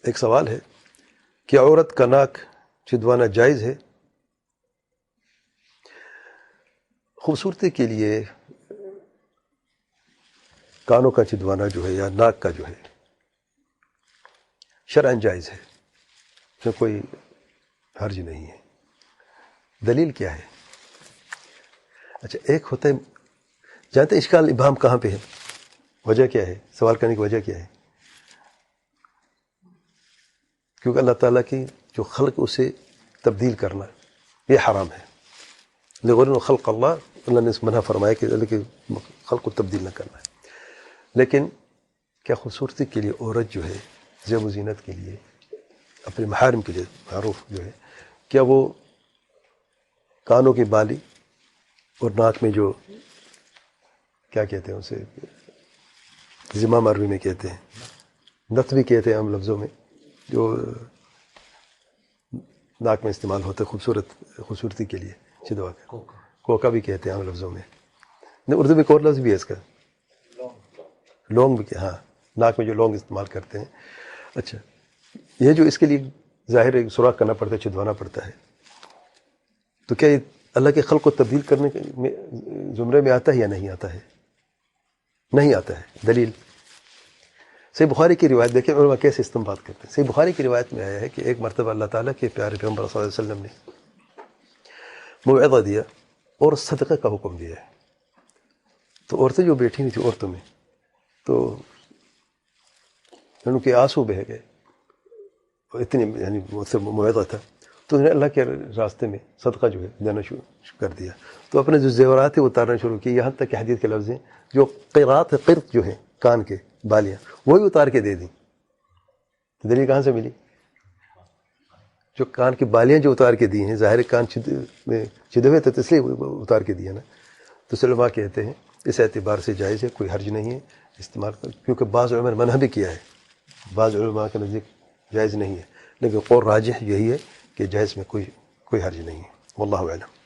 ایک سوال ہے کہ عورت کا ناک چھدوانا جائز ہے؟ خوبصورتی کے لیے کانوں کا چھدوانا جو ہے یا ناک کا جو ہے شرعاً جائز ہے، اس میں کوئی حرج نہیں ہے۔ دلیل کیا ہے؟ اچھا، ایک ہوتا ہے، جانتے اشکال ابہام کہاں پہ ہے؟ وجہ کیا ہے؟ سوال کرنے کی وجہ کیا ہے؟ کیونکہ اللہ تعالیٰ کی جو خلق اسے تبدیل کرنا یہ حرام ہے۔ لغیر خلق اللہ نے اس منع فرمایا کہ اللہ کے خلق کو تبدیل نہ کرنا ہے۔ لیکن کیا خوبصورتی کے لیے عورت جو ہے زیب و زینت کے لیے اپنے محارم کے لیے معروف جو ہے، کیا وہ کانوں کی بالی اور ناک میں جو کیا کہتے ہیں اسے، زمام عربی میں کہتے ہیں، نت بھی کہتے ہیں عام لفظوں میں، جو ناک میں استعمال ہوتا ہے خوبصورتی کے لیے چھدوا کر، کوکا بھی کہتے ہیں عام لفظوں میں، اردو میں ایک اور لفظ بھی ہے اس کا، لونگ بھی، ہاں ناک میں جو لونگ استعمال کرتے ہیں۔ اچھا، یہ جو اس کے لیے ظاہر ہے سوراخ کرنا پڑتا ہے، چھدوانا پڑتا ہے، تو کیا یہ اللہ کے خلق کو تبدیل کرنے کے زمرے میں آتا ہے یا نہیں آتا ہے؟ نہیں آتا ہے۔ دلیل صحیح بخاری کی روایت دیکھیں علماء کیسے استنباط کرتے ہیں۔ صحیح بخاری کی روایت میں آیا ہے کہ ایک مرتبہ اللہ تعالیٰ کے پیارے پیغمبر صلی اللہ علیہ وسلم نے موعظہ دیا اور صدقہ کا حکم دیا ہے، تو عورتیں جو بیٹھی ہوئی تھیں، عورتوں میں تو ان کے آنسو بہہ گئے، اتنی یعنی مجھ سے موعظہ تھا، تو انہوں نے اللہ کے راستے میں صدقہ جو ہے دینا شروع کر دیا، تو اپنے جو زیورات ہیں وہ اتارنا شروع کیے، یہاں تک کہ حدیث کے لفظ ہیں جو قیرات ہے، قرط جو ہیں کان کے بالیاں، وہی اتار کے دے دیں۔ تو دلیل کہاں سے ملی؟ جو کان کی بالیاں جو اتار کے دی ہیں، ظاہر کان چھدے ہوئے تھے تو اس لیے اتار کے دیا نا۔ تو علماء کہتے ہیں اس اعتبار سے جائز ہے، کوئی حرج نہیں ہے استعمال کر، کیونکہ بعض علماء نے منع بھی کیا ہے، بعض علماء کے نزدیک جائز نہیں ہے، لیکن قول راجح یہی ہے کہ جائز میں کوئی حرج نہیں ہے، واللہ اعلم۔